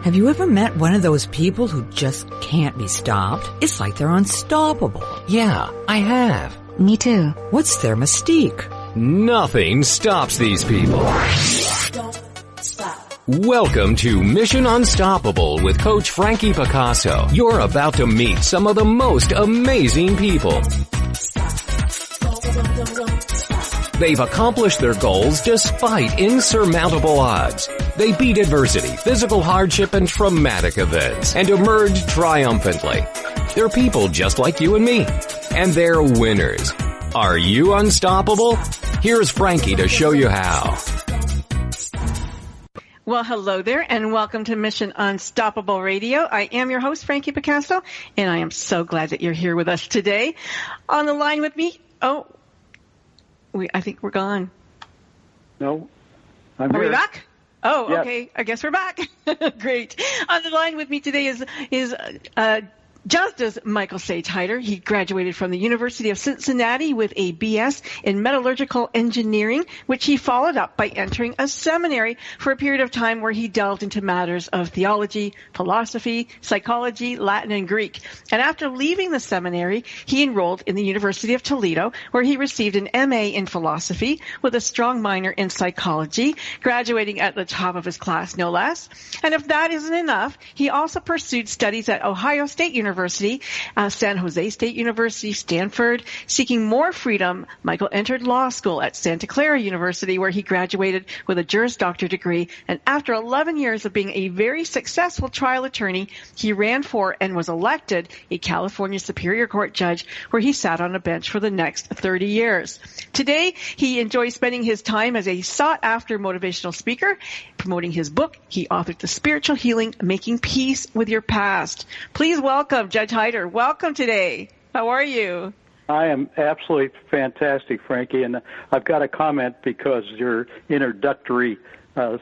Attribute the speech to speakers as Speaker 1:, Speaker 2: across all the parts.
Speaker 1: Have you ever met one of those people who just can't be stopped? It's like they're unstoppable.
Speaker 2: Yeah, I have.
Speaker 3: Me too.
Speaker 1: What's their mystique?
Speaker 2: Nothing stops these people.
Speaker 4: Don't stop.
Speaker 2: Welcome to Mission Unstoppable with Coach Frankie Picasso. You're about to meet some of the most amazing people. They've accomplished their goals despite insurmountable odds. They beat adversity, physical hardship, and traumatic events, and emerged triumphantly. They're people just like you and me, and they're winners. Are you unstoppable? Here's Frankie to show you how.
Speaker 5: Well, hello there, and welcome to Mission Unstoppable Radio. I am your host, Frankie Picasso, and I am so glad that you're here with us today. On the line with me, I think we're gone.
Speaker 6: No, I'm here.
Speaker 5: Are we back? Oh,
Speaker 6: yes.
Speaker 5: Okay. I guess we're back. Great. On the line with me today is Justice Michael Sage-Hyder. He graduated from the University of Cincinnati with a BS in Metallurgical Engineering, which he followed up by entering a seminary for a period of time where he delved into matters of theology, philosophy, psychology, Latin, and Greek. And after leaving the seminary, he enrolled in the University of Toledo, where he received an MA in philosophy with a strong minor in psychology, graduating at the top of his class, no less. And if that isn't enough, he also pursued studies at Ohio State University, San Jose State University, Stanford. Seeking more freedom, Michael entered law school at Santa Clara University, where he graduated with a Juris Doctor degree. And after 11 years of being a very successful trial attorney, he ran for and was elected a California Superior Court judge, where he sat on a bench for the next 30 years. Today, he enjoys spending his time as a sought-after motivational speaker. Promoting his book, he authored The Spiritual Healing, Making Peace with Your Past. Please welcome Judge Hyder. Welcome today. How are you?
Speaker 6: I am absolutely fantastic, Frankie, and I've got a comment because your introductory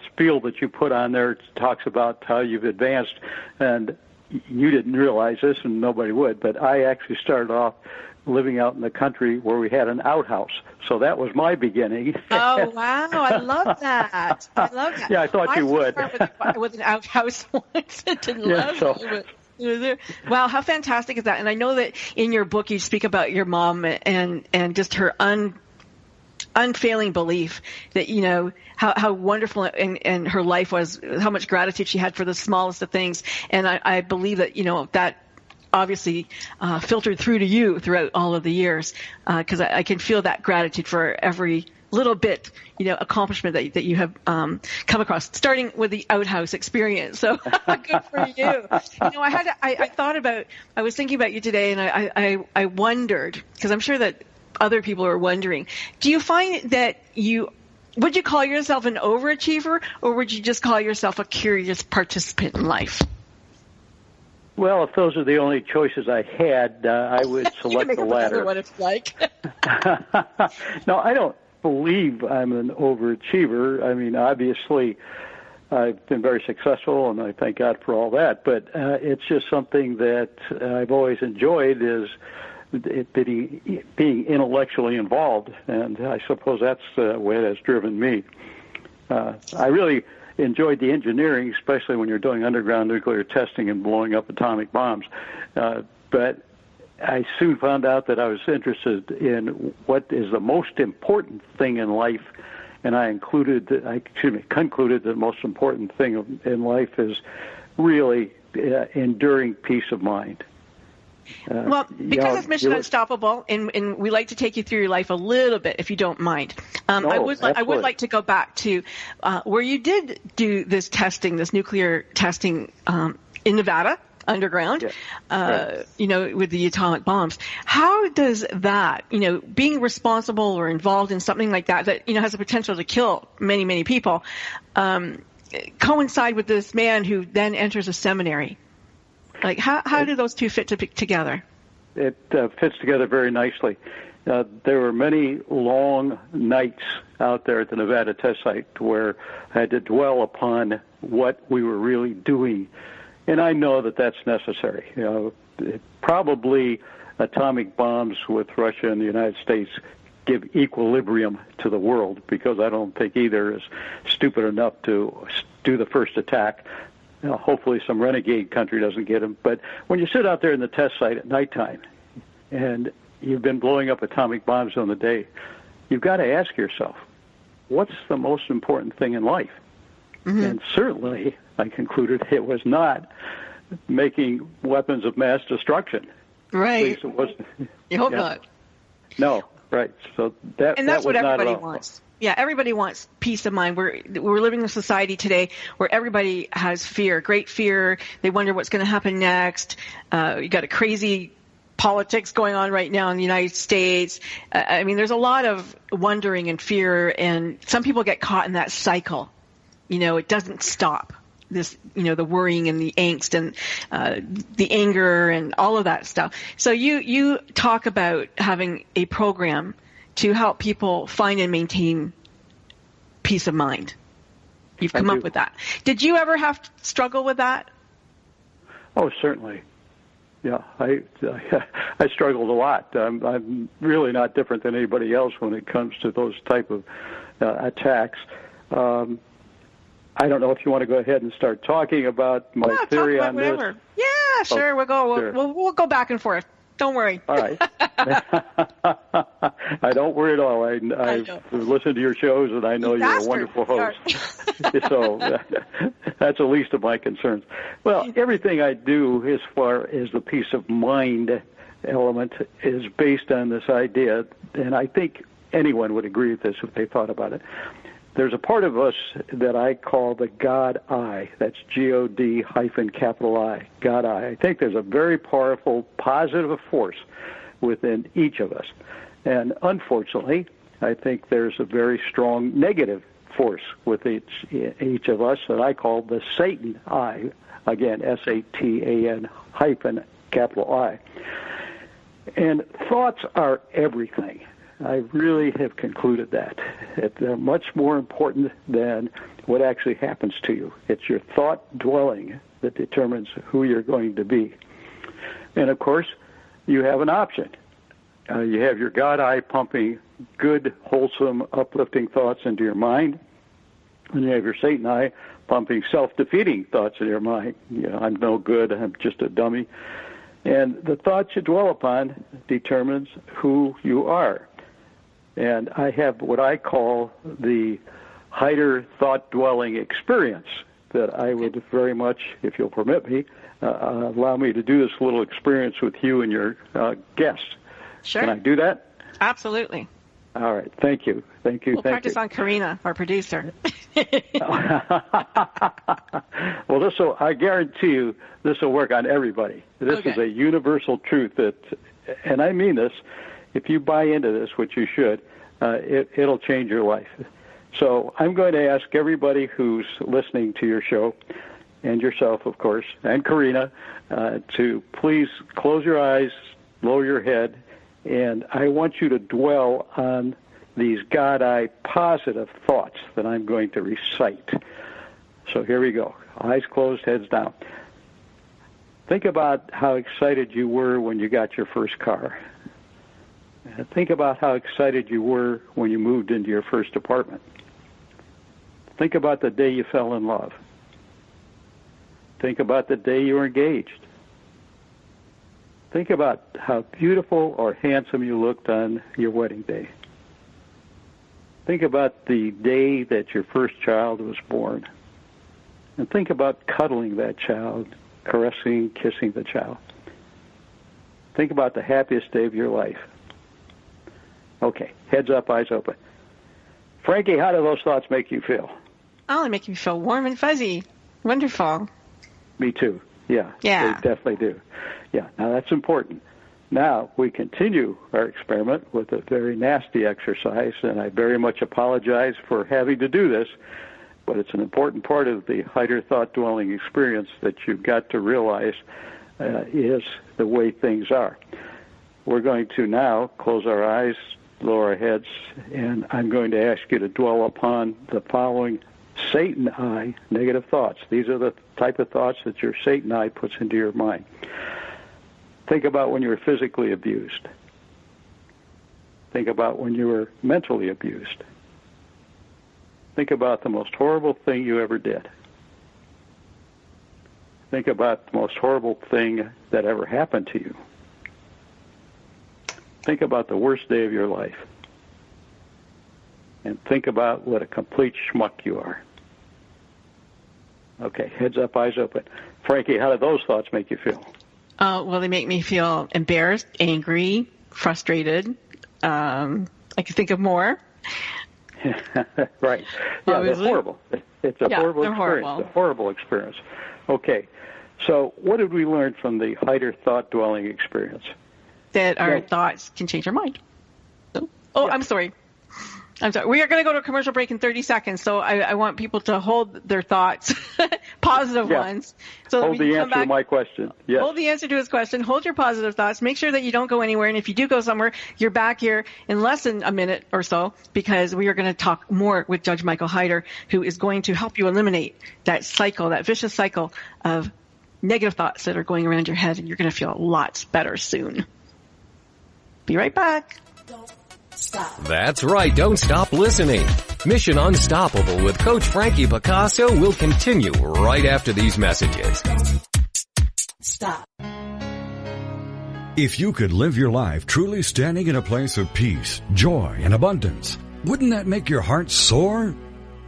Speaker 6: spiel that you put on there talks about how you've advanced, and you didn't realize this, and nobody would, but I actually started off living out in the country where we had an outhouse. So that was my beginning.
Speaker 5: Oh, wow. I love that.
Speaker 6: Yeah, I thought you would.
Speaker 5: With an outhouse once. I didn't love it. Wow, how fantastic is that? And I know that in your book you speak about your mom and just her unfailing belief that, you know, how wonderful and her life was, how much gratitude she had for the smallest of things. And I believe that, you know, that obviously filtered through to you throughout all of the years, because I can feel that gratitude for every little bit, you know, accomplishment that you have come across, starting with the outhouse experience. So good for you. You know, I was thinking about you today, and I wondered, because I'm sure that other people are wondering, do you find that would you call yourself an overachiever, or would you just call yourself a curious participant in life?
Speaker 6: Well, if those are the only choices I had, I would select the latter.
Speaker 5: What it's like.
Speaker 6: No, I don't believe I'm an overachiever. I mean, obviously, I've been very successful, and I thank God for all that. But it's just something that I've always enjoyed, is being intellectually involved, and I suppose that's the way that's driven me. I really enjoyed the engineering, especially when you're doing underground nuclear testing and blowing up atomic bombs. But I soon found out that I was interested in what is the most important thing in life, and I concluded that the most important thing in life is really enduring peace of mind.
Speaker 5: Well, because it's Mission Unstoppable, and we like to take you through your life a little bit, if you don't mind. I would like to go back to where you did do this nuclear testing in Nevada, underground, you know, with the atomic bombs. How does that, you know, being responsible or involved in something like that, you know, has the potential to kill many, many people, coincide with this man who then enters a seminary? Like, how do those two fit together?
Speaker 6: It fits together very nicely. There were many long nights out there at the Nevada test site where I had to dwell upon what we were really doing. And I know that that's necessary. You know, probably atomic bombs with Russia and the United States give equilibrium to the world, because I don't think either is stupid enough to do the first attack. hopefully some renegade country doesn't get them. But when you sit out there in the test site at nighttime and you've been blowing up atomic bombs on the day, you've got to ask yourself, what's the most important thing in life? Mm-hmm. And certainly, I concluded, it was not making weapons of mass destruction.
Speaker 5: Right.
Speaker 6: At least it wasn't.
Speaker 5: You hope not.
Speaker 6: No, right. So that's
Speaker 5: what everybody wants. Yeah, everybody wants peace of mind. We're living in a society today where everybody has fear, great fear. They wonder what's going to happen next. You got a crazy politics going on right now in the United States. I mean, there's a lot of wondering and fear, and some people get caught in that cycle. It doesn't stop. This, the worrying and the angst and the anger and all of that stuff. So you talk about having a program to help people find and maintain peace of mind. You've come up with that. Did you ever have to struggle with that?
Speaker 6: Oh, certainly. Yeah, I struggled a lot. I'm really not different than anybody else when it comes to those type of attacks. I don't know if you want to go ahead and start talking about my theory on
Speaker 5: whatever.
Speaker 6: this.
Speaker 5: Yeah, sure. We'll go. Sure. We'll go back and forth. Don't worry.
Speaker 6: All right. I don't worry at all. I've listened to your shows, and I know you're a wonderful host. So that's the least of my concerns. Well, everything I do as far as the peace of mind element is based on this idea, and I think anyone would agree with this if they thought about it. There's a part of us that I call the God I. That's G-O-D hyphen I, God I. I think there's a very powerful positive force within each of us. And unfortunately, I think there's a very strong negative force with each of us that I call the Satan I. Again, S-A-T-A-N hyphen I. And thoughts are everything. I really have concluded that. They're much more important than what actually happens to you. It's your thought dwelling that determines who you're going to be. And, of course, you have an option. You have your God eye pumping good, wholesome, uplifting thoughts into your mind. And you have your Satan eye pumping self-defeating thoughts in your mind. I'm no good, I'm just a dummy. And the thoughts you dwell upon determines who you are. And I have what I call the Heider thought-dwelling experience that I would very much, if you'll permit me, allow me to do this little experience with you and your guest.
Speaker 5: Sure.
Speaker 6: Can I do that?
Speaker 5: Absolutely.
Speaker 6: All right. Thank you.
Speaker 5: We'll practice on Karina, our producer.
Speaker 6: Well, I guarantee you this will work on everybody. This is a universal truth and I mean this, if you buy into this, which you should, it'll change your life. So I'm going to ask everybody who's listening to your show, and yourself, of course, and Karina, to please close your eyes, lower your head, and I want you to dwell on these God-eye positive thoughts that I'm going to recite. So here we go. Eyes closed, heads down. Think about how excited you were when you got your first car. Think about how excited you were when you moved into your first apartment. Think about the day you fell in love. Think about the day you were engaged. Think about how beautiful or handsome you looked on your wedding day. Think about the day that your first child was born. And think about cuddling that child, caressing, kissing the child. Think about the happiest day of your life. Okay, heads up, eyes open. Frankie, how do those thoughts make you feel?
Speaker 5: Oh, they make me feel warm and fuzzy. Wonderful.
Speaker 6: Me too. Yeah. They definitely do. Yeah, now that's important. Now we continue our experiment with a very nasty exercise, and I very much apologize for having to do this, but it's an important part of the Heider thought-dwelling experience that you've got to realize is the way things are. We're going to now close our eyes, lower our heads, and I'm going to ask you to dwell upon the following Satan eye negative thoughts. These are the type of thoughts that your Satan eye puts into your mind. Think about when you were physically abused. Think about when you were mentally abused. Think about the most horrible thing you ever did. Think about the most horrible thing that ever happened to you. Think about the worst day of your life. And think about what a complete schmuck you are. Okay, heads up, eyes open. Frankie, how do those thoughts make you feel?
Speaker 5: Well, they make me feel embarrassed, angry, frustrated. I can think of more.
Speaker 6: Right. Yeah,
Speaker 5: Obviously.
Speaker 6: They're horrible. It's a horrible experience.
Speaker 5: Horrible.
Speaker 6: A horrible experience. Okay. So what did we learn from the Heider thought-dwelling experience?
Speaker 5: That our thoughts can change our mind. I'm sorry. We are going to go to a commercial break in 30 seconds, so I want people to hold their thoughts, positive ones. So
Speaker 6: hold the answer to my question. Yes.
Speaker 5: Hold the answer to his question. Hold your positive thoughts. Make sure that you don't go anywhere, and if you do go somewhere, you're back here in less than a minute or so, because we are going to talk more with Judge Michael Heider, who is going to help you eliminate that cycle, that vicious cycle of negative thoughts that are going around your head, and you're going to feel lots better soon. Be right back.
Speaker 4: Don't stop.
Speaker 2: That's right. Don't stop listening. Mission Unstoppable with Coach Frankie Picasso will continue right after these messages.
Speaker 4: Stop.
Speaker 3: If you could live your life truly standing in a place of peace, joy, and abundance, wouldn't that make your heart soar?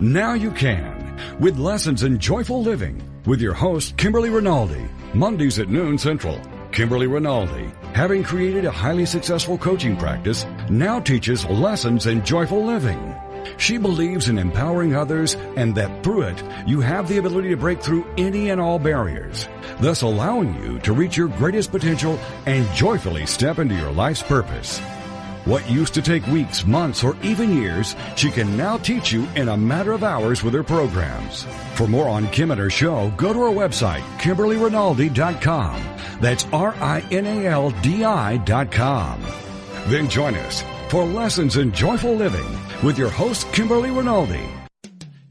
Speaker 3: Now you can, with Lessons in Joyful Living, with your host, Kimberly Rinaldi, Mondays at noon Central. Kimberly Rinaldi, having created a highly successful coaching practice, now teaches lessons in joyful living. She believes in empowering others and that through it, you have the ability to break through any and all barriers, thus allowing you to reach your greatest potential and joyfully step into your life's purpose. What used to take weeks, months, or even years, she can now teach you in a matter of hours with her programs. For more on Kim and her show, go to her website, KimberlyRinaldi.com. That's RINALDI.com. Then join us for Lessons in Joyful Living with your host, Kimberly Rinaldi.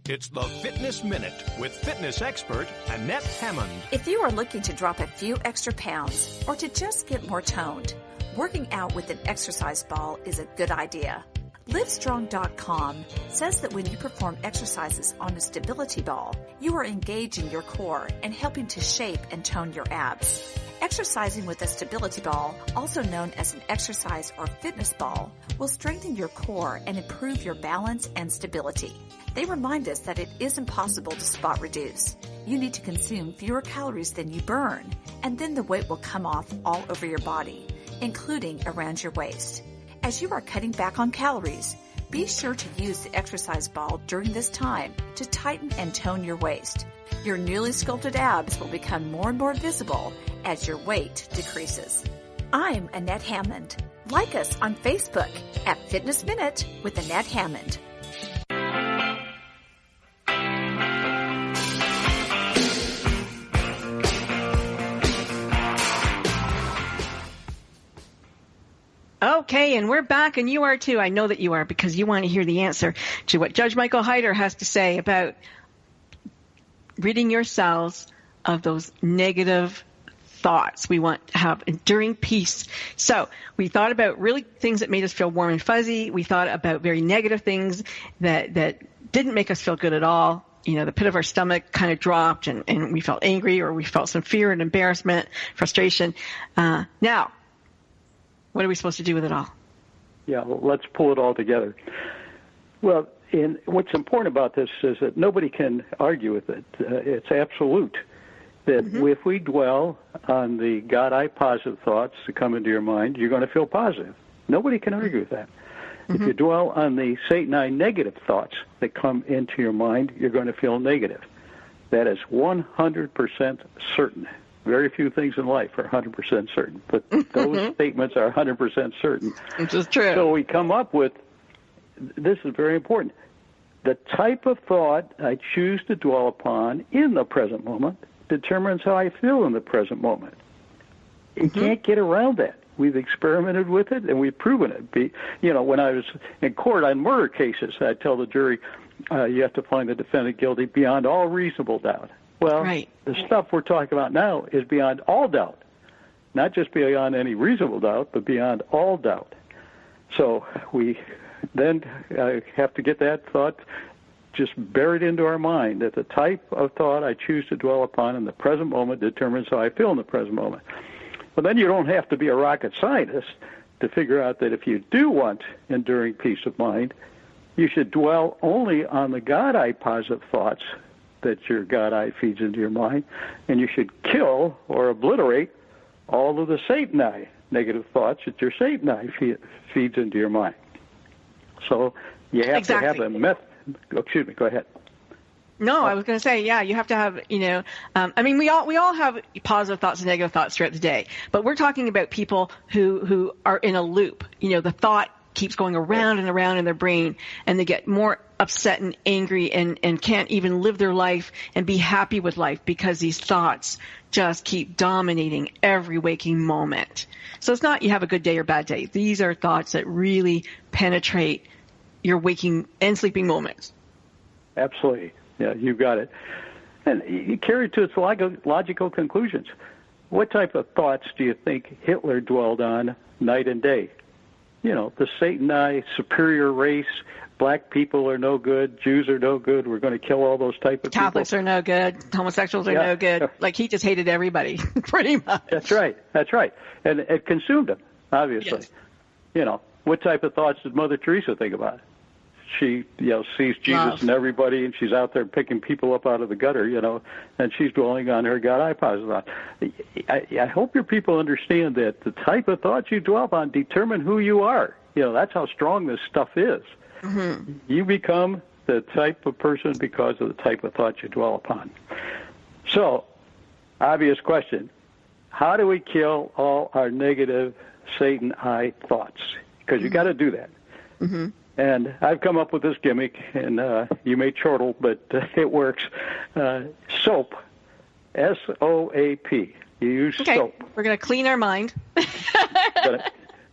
Speaker 7: It's the Fitness Minute with fitness expert Annette Hammond.
Speaker 8: If you are looking to drop a few extra pounds or to just get more toned, working out with an exercise ball is a good idea. Livestrong.com says that when you perform exercises on a stability ball, you are engaging your core and helping to shape and tone your abs. Exercising with a stability ball, also known as an exercise or fitness ball, will strengthen your core and improve your balance and stability. They remind us that it isn't possible to spot reduce. You need to consume fewer calories than you burn, and then the weight will come off all over your body, including around your waist. As you are cutting back on calories, be sure to use the exercise ball during this time to tighten and tone your waist. Your newly sculpted abs will become more and more visible as your weight decreases. I'm Annette Hammond. Like us on Facebook at Fitness Minute with Annette Hammond.
Speaker 5: Okay, and we're back, and you are too. I know that you are, because you want to hear the answer to what Judge Michael Heider has to say about ridding your cells of those negative thoughts. We want to have enduring peace. So we thought about really things that made us feel warm and fuzzy. We thought about very negative things that didn't make us feel good at all. You know, the pit of our stomach kind of dropped, and we felt angry, or we felt some fear and embarrassment, frustration. Now, what are we supposed to do with it all?
Speaker 6: Yeah, well, let's pull it all together. Well, what's important about this is that nobody can argue with it. It's absolute. That if we dwell on the God-I positive thoughts that come into your mind, you're going to feel positive. Nobody can argue with that. If you dwell on the Satan-I negative thoughts that come into your mind, you're going to feel negative. That is 100% certain. Very few things in life are 100% certain, but those statements are 100% certain.
Speaker 5: Which is true.
Speaker 6: So we come up with, this is very important, the type of thought I choose to dwell upon in the present moment determines how I feel in the present moment. You can't get around that. We've experimented with it, and we've proven it. When I was in court on murder cases, I tell the jury, you have to find the defendant guilty beyond all reasonable doubt. Well, the stuff we're talking about now is beyond all doubt, not just beyond any reasonable doubt, but beyond all doubt. So we then have to get that thought just buried into our mind that the type of thought I choose to dwell upon in the present moment determines how I feel in the present moment. But then you don't have to be a rocket scientist to figure out that if you do want enduring peace of mind, you should dwell only on the God-I positive thoughts that your God-I feeds into your mind, and you should kill or obliterate all of the Satan-I negative thoughts that your Satan-I feeds into your mind. So you have to have a method. Excuse me, go ahead.
Speaker 5: No, I was going to say, yeah, you have to have, I mean, we all have positive thoughts and negative thoughts throughout the day, but we're talking about people who are in a loop. The thought keeps going around and around in their brain, and they get more upset and angry and can't even live their life and be happy with life because these thoughts just keep dominating every waking moment. So it's not you have a good day or bad day. These are thoughts that really penetrate your waking and sleeping moments.
Speaker 6: Absolutely. Yeah, you got it. And you carry it to its logical conclusions. What type of thoughts do you think Hitler dwelled on night and day? The Satan-I, superior race, black people are no good, Jews are no good, we're going to kill all those type of
Speaker 5: Catholics
Speaker 6: people.
Speaker 5: are no good, homosexuals are no good. Like, he just hated everybody, pretty much.
Speaker 6: That's right. And it consumed him, obviously. Yes. What type of thoughts did Mother Teresa think about? She, sees Jesus in everybody, and she's out there picking people up out of the gutter, and she's dwelling on her God-I positive thought. I hope your people understand that the type of thoughts you dwell on determine who you are. That's how strong this stuff is. Mm-hmm. You become the type of person because of the type of thoughts you dwell upon. So, obvious question. How do we kill all our negative Satan-I thoughts? Because you got to do that. Mm-hmm. And I've come up with this gimmick, and you may chortle, but it works. SOAP, S-O-A-P. You use soap.
Speaker 5: We're going to clean our mind.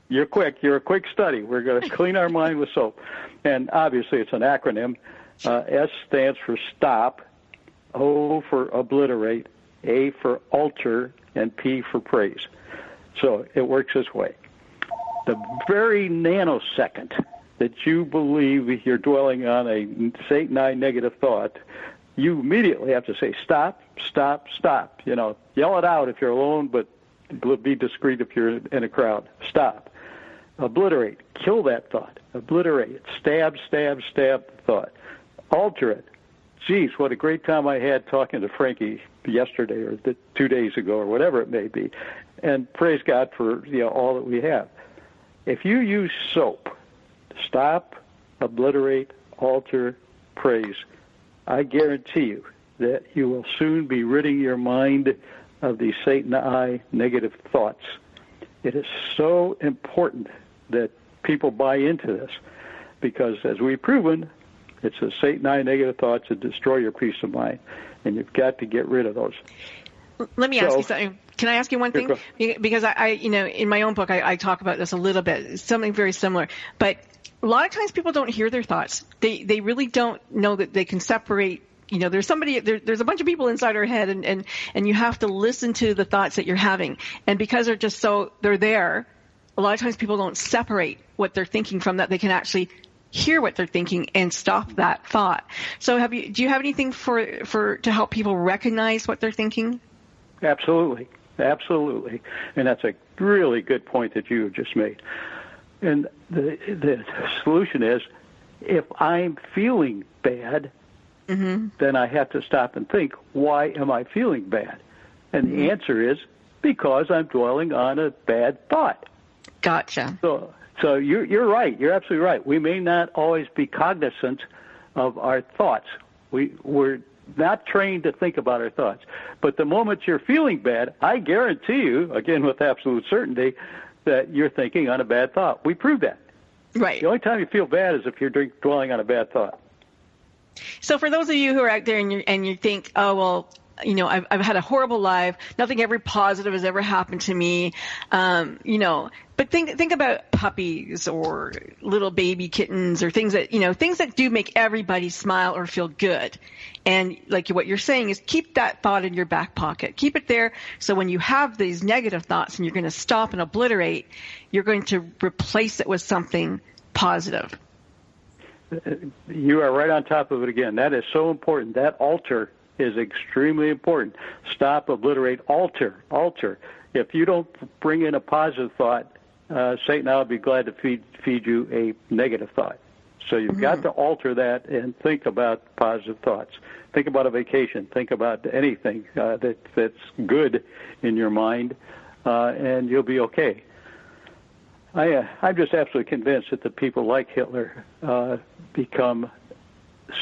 Speaker 6: You're quick. You're a quick study. We're going to clean our mind with soap. And obviously it's an acronym. S stands for stop, O for obliterate, A for alter, and P for praise. So it works this way. The very nanosecond that you believe you're dwelling on a Satan-I negative thought, you immediately have to say, stop, stop, stop. Yell it out if you're alone, but be discreet if you're in a crowd. Stop. Obliterate. Kill that thought. Obliterate it. Stab, stab, stab the thought. Alter it. Geez, what a great time I had talking to Frankie yesterday or 2 days ago or whatever it may be. And praise God for all that we have. If you use SOAP, stop, obliterate, alter, praise, I guarantee you that you will soon be ridding your mind of these Satan-I negative thoughts. It is so important that people buy into this because, as we've proven, it's the Satan-I negative thoughts that destroy your peace of mind, and you've got to get rid of those.
Speaker 5: Let me ask you something. Can I ask you one thing? Because I in my own book, I talk about this a little bit, something very similar. But a lot of times people don't hear their thoughts. They really don't know that they can separate. There's a bunch of people inside our head, and you have to listen to the thoughts that you're having. And because they're there, a lot of times people don't separate what they're thinking from that. They can actually hear what they're thinking and stop that thought. So do you have anything to help people recognize what they're thinking?
Speaker 6: Absolutely. And that's a really good point that you just made. And the solution is, if I'm feeling bad, mm-hmm. then I have to stop and think, why am I feeling bad? And mm-hmm. the answer is, because I'm dwelling on a bad thought.
Speaker 5: Gotcha.
Speaker 6: So you're right. You're absolutely right. We may not always be cognizant of our thoughts. We're not trained to think about our thoughts. But the moment you're feeling bad, I guarantee you, again with absolute certainty, that you're thinking on a bad thought. We proved that.
Speaker 5: Right.
Speaker 6: The only time you feel bad is if you're dwelling on a bad thought.
Speaker 5: So for those of you who are out there and you think, oh, well, I've had a horrible life. Nothing ever positive has ever happened to me. But think about puppies or little baby kittens or things that do make everybody smile or feel good. And like what you're saying is keep that thought in your back pocket. Keep it there so when you have these negative thoughts and you're going to stop and obliterate, you're going to replace it with something positive.
Speaker 6: You are right on top of it again. That is so important. That alter is extremely important. Stop, obliterate, alter. If you don't bring in a positive thought, Satan, I'll be glad to feed you a negative thought. So you've got to alter that and think about positive thoughts. Think about a vacation. Think about anything that's good in your mind, and you'll be okay. I'm just absolutely convinced that the people like Hitler become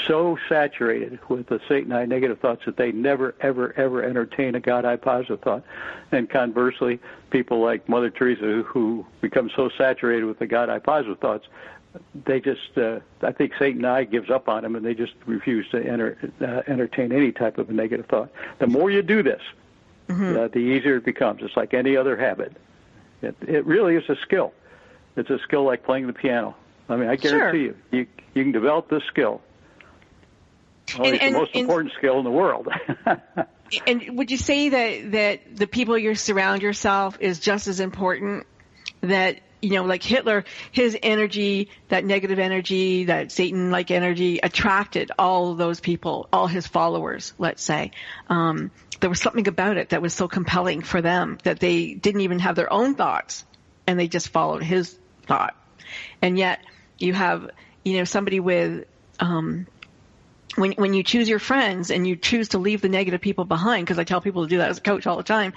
Speaker 6: so saturated with the Satan-I negative thoughts that they never, ever, ever entertain a God-I positive thought. And conversely, people like Mother Teresa who become so saturated with the God-I positive thoughts, they just, I think Satan-I gives up on them, and they just refuse to entertain any type of a negative thought. The more you do this, the easier it becomes. It's like any other habit. It really is a skill. It's a skill like playing the piano. I mean, I guarantee you can develop this skill. It's the most important skill in the world.
Speaker 5: And would you say that the people you surround yourself is just as important? That, like Hitler, his energy, that negative energy, that Satan-like energy attracted all of those people, all his followers, let's say. There was something about it that was so compelling for them that they didn't even have their own thoughts, and they just followed his thought. And yet you have, somebody with, when you choose your friends and you choose to leave the negative people behind, because I tell people to do that as a coach all the time,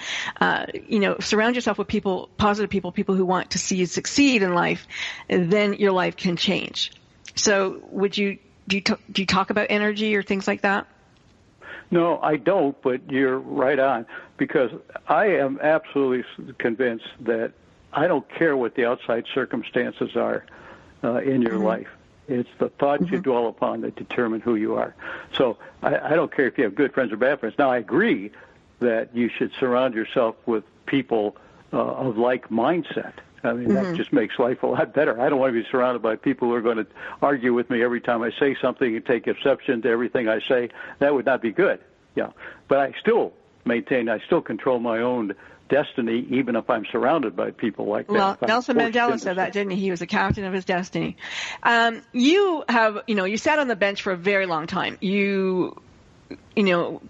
Speaker 5: surround yourself with positive people who want to see you succeed in life, and then your life can change. So do you talk about energy or things like that?
Speaker 6: No, I don't, but you're right on, because I am absolutely convinced that I don't care what the outside circumstances are in your life. It's the thoughts you dwell upon that determine who you are. So I don't care if you have good friends or bad friends. Now, I agree that you should surround yourself with people of like mindset. I mean, that just makes life a lot better. I don't want to be surrounded by people who are going to argue with me every time I say something and take exception to everything I say. That would not be good. Yeah. But I still maintain, I still control my own destiny, even if I'm surrounded by people like that.
Speaker 5: Well, Nelson Mandela said that, didn't he? He was a captain of his destiny. You have, you sat on the bench for a very long time. You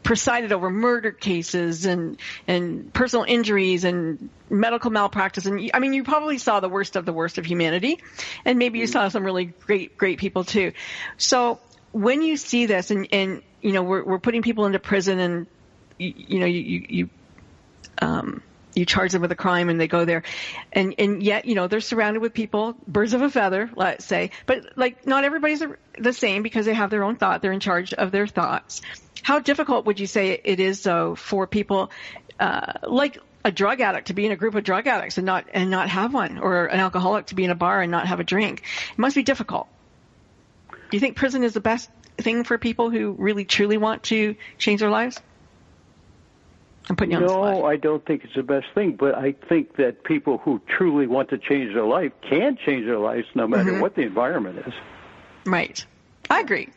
Speaker 5: presided over murder cases and personal injuries and medical malpractice. And I mean, you probably saw the worst of humanity, and maybe you saw some really great people too. So when you see this, and we're putting people into prison, and you charge them with a crime and they go there, and yet they're surrounded with people, birds of a feather, let's say, but like not everybody's the same because they have their own thought. They're in charge of their thoughts. How difficult would you say it is, though, for people like a drug addict to be in a group of drug addicts and not have one, or an alcoholic to be in a bar and not have a drink? It must be difficult. Do you think prison is the best thing for people who really truly want to change their lives? I'm putting you on the spot.
Speaker 6: No, I don't think it's the best thing, but I think that people who truly want to change their life can change their lives no matter what the environment is.
Speaker 5: Right. I agree.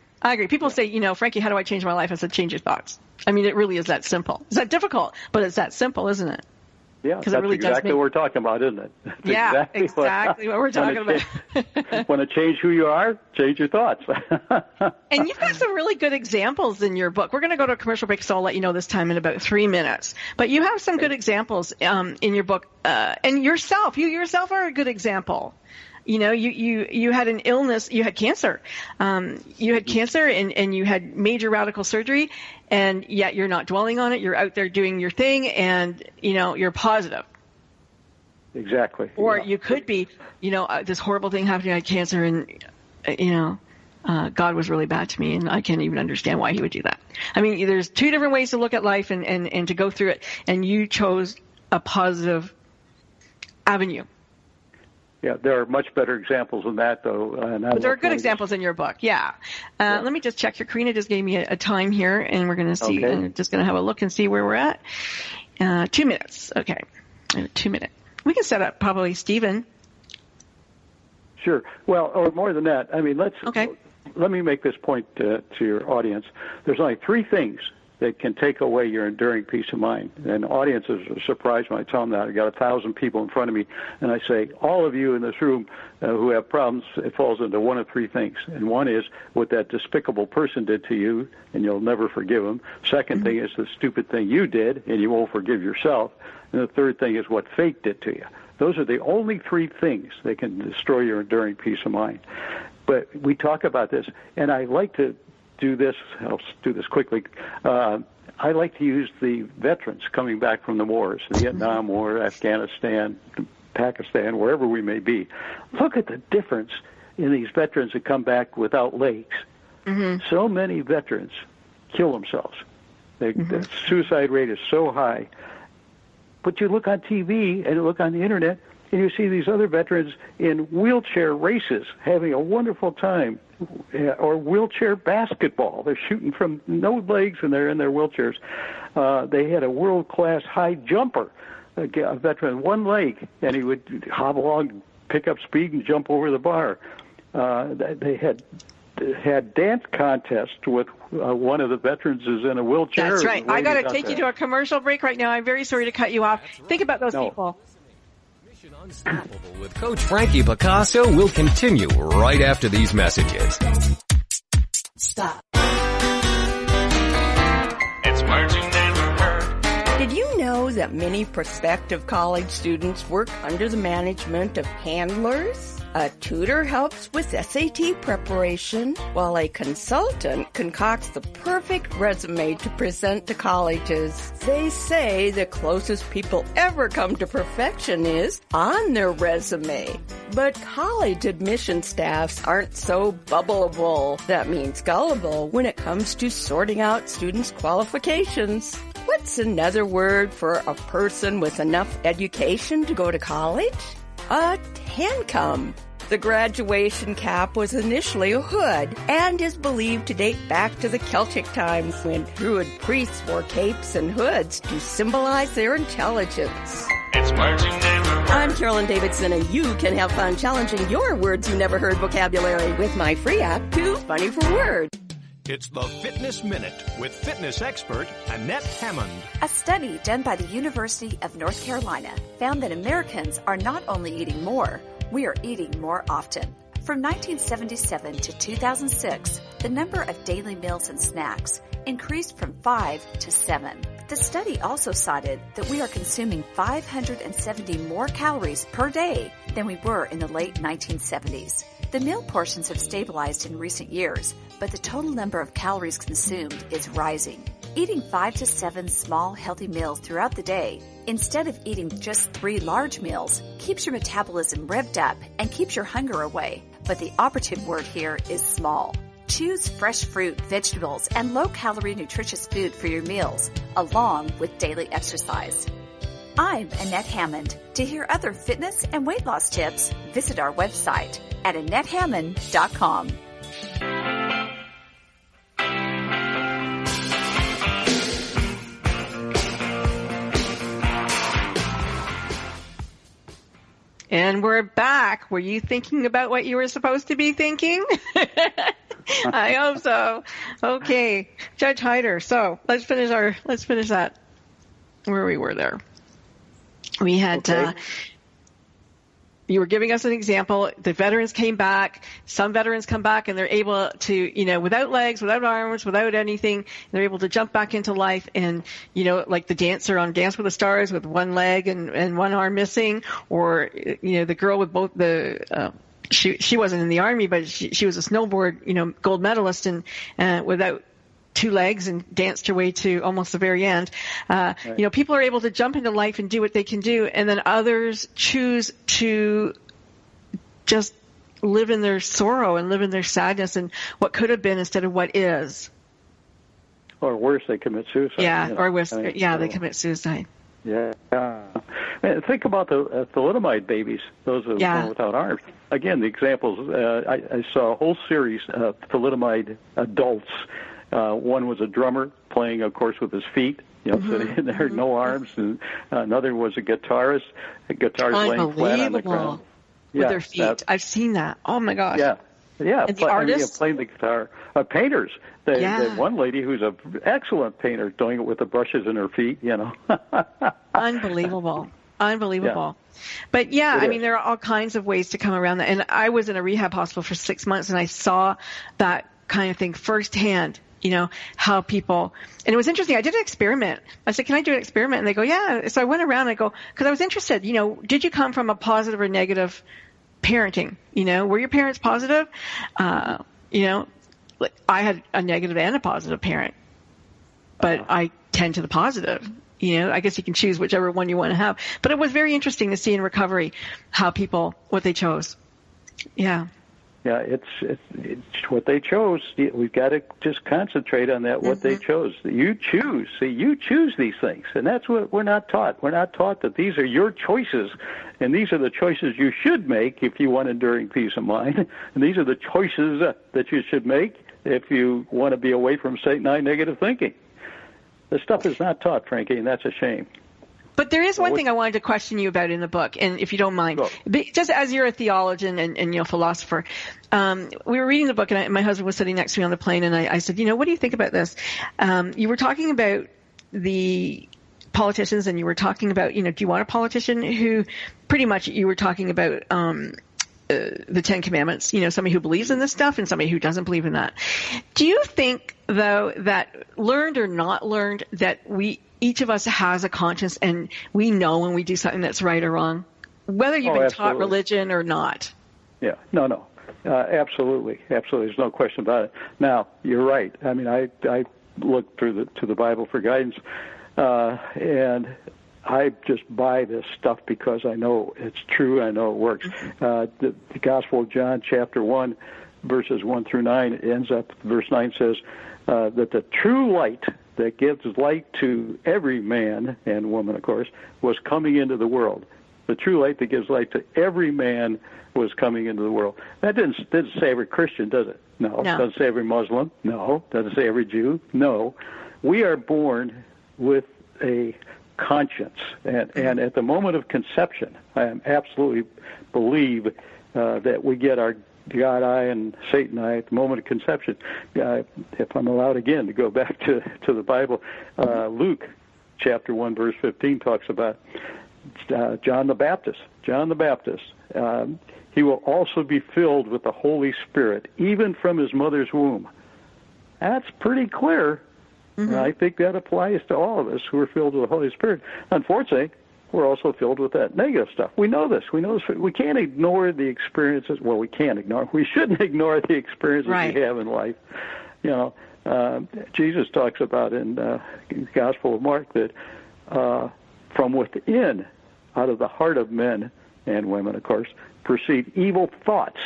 Speaker 5: People say, Frankie, how do I change my life? I said, change your thoughts. I mean, it really is that simple. It's that difficult, but it's that simple, isn't it?
Speaker 6: Yeah, that's really exactly what we're talking about, isn't it?
Speaker 5: That's exactly what we're talking about.
Speaker 6: Want to change who you are? Change your thoughts.
Speaker 5: And you've got some really good examples in your book. We're going to go to a commercial break, so I'll let you know this time in about 3 minutes. But you have some good examples in your book. And you yourself are a good example. You had an illness, you had cancer. You had cancer and you had major radical surgery, and yet you're not dwelling on it. You're out there doing your thing, and, you're positive.
Speaker 6: Exactly.
Speaker 5: Or you could be, this horrible thing happening, I had cancer, and, God was really bad to me, and I can't even understand why he would do that. I mean, there's two different ways to look at life and to go through it, and you chose a positive avenue.
Speaker 6: Yeah, there are much better examples than that, though.
Speaker 5: But there are good examples in your book, yeah. Let me just check here. Karina just gave me a time here, and we're going to see. Okay. I'm just going to have a look and see where we're at. 2 minutes. Okay, 2 minutes. We can set up probably Stephen.
Speaker 6: Sure. Well, or more than that. I mean, let me make this point to your audience. There's only three things that can take away your enduring peace of mind. And audiences are surprised when I tell them that. I've got 1,000 people in front of me, and I say, all of you in this room who have problems, it falls into one of three things. And one is what that despicable person did to you, and you'll never forgive them. Second thing is the stupid thing you did, and you won't forgive yourself. And the third thing is what fate did to you. Those are the only three things that can destroy your enduring peace of mind. But we talk about this, and I like to do this. I'll do this quickly. I like to use the veterans coming back from the wars, the Vietnam War, Afghanistan, Pakistan, wherever we may be. Look at the difference in these veterans that come back without legs. So many veterans kill themselves. The suicide rate is so high. But you look on TV and you look on the internet, and you see these other veterans in wheelchair races having a wonderful time, or wheelchair basketball. They're shooting from no legs, and they're in their wheelchairs. They had a world-class high jumper, a veteran, one leg, and he would hobble along, pick up speed, and jump over the bar. They had dance contests with one of the veterans is in a wheelchair.
Speaker 5: That's right. I got to take you to a commercial break right now. I'm very sorry to cut you off. Think about those people.
Speaker 2: Mission Unstoppable with Coach Frankie Picasso will continue right after these messages.
Speaker 4: Stop.
Speaker 9: It's words you never heard.
Speaker 10: Did you know that many prospective college students work under the management of handlers? A tutor helps with SAT preparation, while a consultant concocts the perfect resume to present to colleges. They say the closest people ever come to perfection is on their resume. But college admission staffs aren't so bubbleable, that means gullible, when it comes to sorting out students' qualifications. What's another word for a person with enough education to go to college? A tancum. The graduation cap was initially a hood and is believed to date back to the Celtic times when Druid priests wore capes and hoods to symbolize their intelligence.
Speaker 9: It's words you never heard.
Speaker 10: I'm Carolyn Davidson, and you can have fun challenging your words you never heard vocabulary with my free app, Too Funny for Words.
Speaker 7: It's the Fitness Minute with fitness expert Annette Hammond.
Speaker 8: A study done by the University of North Carolina found that Americans are not only eating more, we are eating more often. From 1977 to 2006, the number of daily meals and snacks increased from 5 to 7. The study also cited that we are consuming 570 more calories per day than we were in the late 1970s. The meal portions have stabilized in recent years, but the total number of calories consumed is rising. Eating 5 to 7 small, healthy meals throughout the day, instead of eating just 3 large meals, keeps your metabolism revved up and keeps your hunger away. But the operative word here is small. Choose fresh fruit, vegetables, and low-calorie nutritious food for your meals, along with daily exercise. I'm Annette Hammond. To hear other fitness and weight loss tips, visit our website at AnnetteHammond.com.
Speaker 5: And we're back. Were you thinking about what you were supposed to be thinking? I hope so. Okay, Judge Hyder. So let's finish that where we were there. We had, you were giving us an example. The veterans came back. Some veterans come back and they're able to, without legs, without arms, without anything, they're able to jump back into life and, like the dancer on Dance with the Stars with one leg and one arm missing, or, the girl with both she wasn't in the army, but she was a snowboard, gold medalist and, without 2 legs and danced her way to almost the very end. Right. People are able to jump into life and do what they can do, and then others choose to just live in their sorrow and live in their sadness and what could have been instead of what is.
Speaker 6: Or worse, they commit suicide.
Speaker 5: Yeah, or worse, they commit suicide.
Speaker 6: Yeah. And think about the thalidomide babies, those who are without arms. Again, the examples, I saw a whole series of thalidomide adults. One was a drummer playing, of course, with his feet, sitting in there, no arms. And another was a guitarist laying flat on the ground.
Speaker 5: With their feet. I've seen that. Oh, my gosh.
Speaker 6: Yeah. Yeah,
Speaker 5: and the artists
Speaker 6: playing the guitar. Painters. There's one lady who's an excellent painter doing it with the brushes in her feet,
Speaker 5: Unbelievable. Unbelievable. Yeah. But I mean, there are all kinds of ways to come around that. And I was in a rehab hospital for 6 months, and I saw that kind of thing firsthand, how people, and it was interesting. I did an experiment. I said, can I do an experiment? And they go, yeah. So I went around and I go, because I was interested, did you come from a positive or negative parenting? Were your parents positive? I had a negative and a positive parent, but I tend to the positive. I guess you can choose whichever one you want to have. But it was very interesting to see in recovery how people, what they chose. Yeah.
Speaker 6: Yeah, it's what they chose. We've got to just concentrate on that, what they chose. You choose. See, you choose these things. And that's what we're not taught. We're not taught that these are your choices, and these are the choices you should make if you want enduring peace of mind. And these are the choices that you should make if you want to be away from Satanite negative thinking. This stuff is not taught, Frankie, and that's a shame.
Speaker 5: But there is one thing I wanted to question you about in the book, and if you don't mind, just as you're a theologian and philosopher, we were reading the book, and my husband was sitting next to me on the plane, and I said, what do you think about this? You were talking about the politicians, and you were talking about, do you want a politician who, pretty much, you were talking about the Ten Commandments, somebody who believes in this stuff and somebody who doesn't believe in that. Do you think, though, that learned or not learned, that each of us has a conscience and we know when we do something that's right or wrong, whether you've been taught religion or not?
Speaker 6: Yeah, no. Absolutely. There's no question about it. Now, you're right. I mean, I look to the Bible for guidance, and I just buy this stuff because I know it's true. I know it works. The Gospel of John, chapter 1, verses 1 through 9, ends up, verse 9 says that the true light that gives light to every man and woman, of course, was coming into the world. The true light that gives light to every man was coming into the world. That didn't say every Christian, does it? No. Doesn't say every Muslim? No. Doesn't say every Jew? No. We are born with a conscience, and at the moment of conception, I absolutely believe that we get our God I and Satan I at the moment of conception. If I'm allowed again to go back to the Bible, Luke chapter 1 verse 15 talks about John the Baptist. He will also be filled with the Holy Spirit, even from his mother's womb. That's pretty clear. And I think that applies to all of us who are filled with the Holy Spirit. Unfortunately, we're also filled with that negative stuff. We know this. We can't ignore the experiences. Well, we can't ignore. We shouldn't ignore the experiences we have in life. Jesus talks about in the Gospel of Mark that from within, out of the heart of men and women, of course, proceed evil thoughts.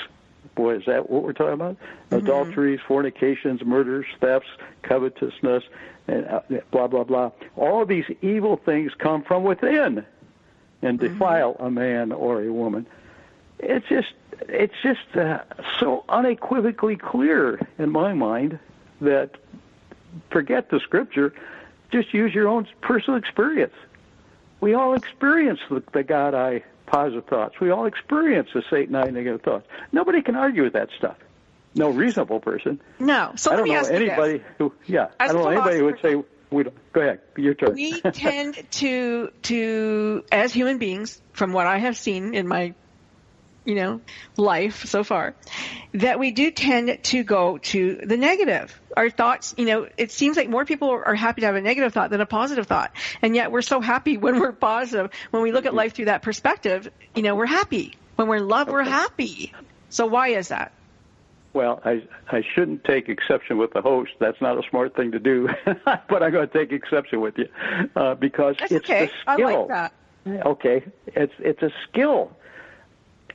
Speaker 6: Boy, is that what we're talking about? Adulteries, fornications, murders, thefts, covetousness, and blah, blah, blah. All of these evil things come from within and defile a man or a woman. It's just so unequivocally clear in my mind that forget the Scripture, just use your own personal experience. We all experience the God I positive thoughts. We all experience the Satan I negative thoughts. Nobody can argue with that stuff. No reasonable person.
Speaker 5: No. So
Speaker 6: I don't know anybody who. Yeah. I don't know anybody who would say we don't. Go ahead. Your turn.
Speaker 5: We tend to as human beings, from what I have seen in my life so far, that we do tend to go to the negative. Our thoughts, it seems like more people are happy to have a negative thought than a positive thought. And yet we're so happy when we're positive. When we look at life through that perspective, we're happy. When we're in love, we're happy. So why is that?
Speaker 6: Well, I shouldn't take exception with the host. That's not a smart thing to do. But I'm going to take exception with you because
Speaker 5: That's
Speaker 6: it's
Speaker 5: okay.
Speaker 6: the skill.
Speaker 5: I like that.
Speaker 6: Okay. It's a skill.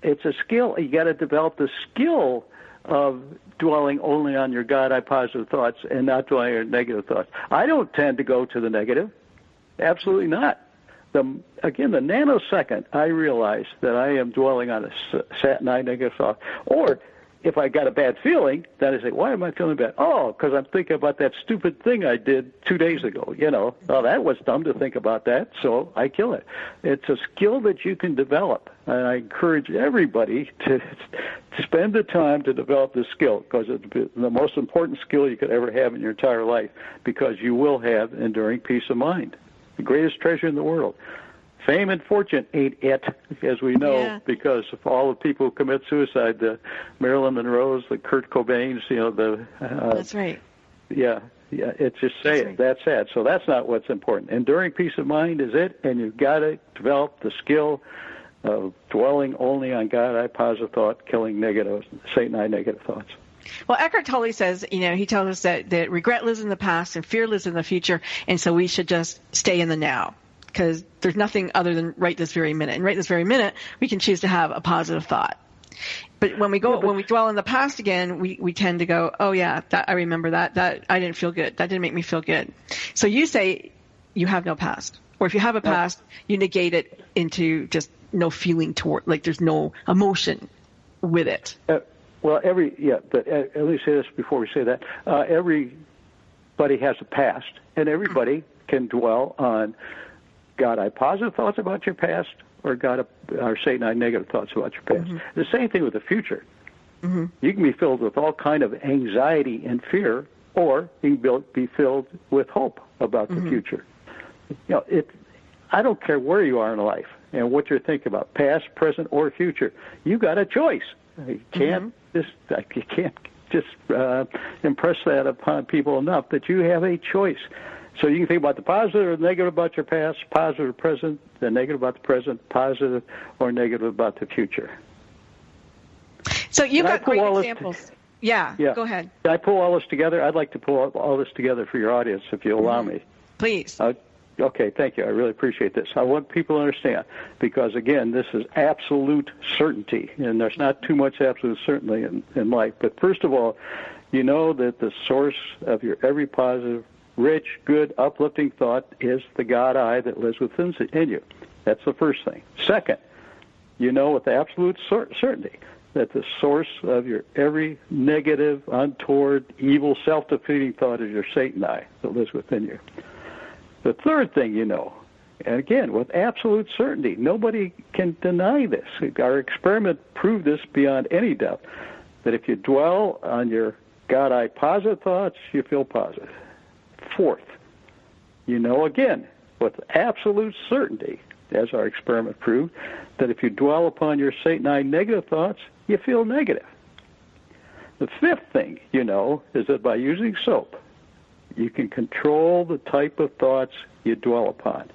Speaker 6: It's a skill. You got to develop the skill of dwelling only on your God, I positive thoughts and not dwelling on your negative thoughts. I don't tend to go to the negative. Absolutely not. The nanosecond I realize that I am dwelling on a Satanite negative thought, or if I got a bad feeling, then I say, why am I feeling bad? Oh, because I'm thinking about that stupid thing I did 2 days ago. Oh, that was dumb to think about that, so I kill it. It's a skill that you can develop, and I encourage everybody to spend the time to develop this skill, because it's the most important skill you could ever have in your entire life, because you will have enduring peace of mind, the greatest treasure in the world. Fame and fortune ain't it, as we know, because of all the people who commit suicide, the Marilyn Monroes, the Kurt Cobains,
Speaker 5: That's right.
Speaker 6: Yeah, it's just saying. That's sad. So that's not what's important. Enduring peace of mind is it, and you've got to develop the skill of dwelling only on God-I positive thought, killing Satan-I negative thoughts.
Speaker 5: Well, Eckhart Tolle says, he tells us that regret lives in the past and fear lives in the future, and so we should just stay in the now, because there's nothing other than right this very minute. And right this very minute, we can choose to have a positive thought. But when we dwell in the past again, we tend to go, oh yeah, I remember that I didn't feel good. That didn't make me feel good. So you say you have no past, or if you have a past, you negate it into just no feeling toward, like there's no emotion with it.
Speaker 6: But let me say this before we say that. Everybody has a past, and everybody can dwell on God-I positive thoughts about your past, or Satan-I negative thoughts about your past. Mm-hmm. The same thing with the future. Mm-hmm. You can be filled with all kind of anxiety and fear, or you can be filled with hope about the future. I don't care where you are in life and what you're thinking about, past, present, or future. You got a choice. You can't just impress that upon people enough that you have a choice. So you can think about the positive or negative about your past, positive or present, the negative about the present, positive or negative about the future.
Speaker 5: So you've got great examples. Yeah, go ahead.
Speaker 6: Can I pull all this together? I'd like to pull all this together for your audience, if you'll allow me.
Speaker 5: Please.
Speaker 6: Okay, thank you. I really appreciate this. I want people to understand, because, again, this is absolute certainty, and there's not too much absolute certainty in life. But first of all, you know that the source of your every positive, rich, good, uplifting thought is the God-I that lives within you. That's the first thing. Second, you know with absolute certainty that the source of your every negative, untoward, evil, self-defeating thought is your Satan-I that lives within you. The third thing you know, and again, with absolute certainty, nobody can deny this. Our experiment proved this beyond any doubt, that if you dwell on your God-I positive thoughts, you feel positive. Fourth, you know again, with absolute certainty, as our experiment proved, that if you dwell upon your Satan-I negative thoughts, you feel negative. The fifth thing you know is that by using soap, you can control the type of thoughts you dwell upon,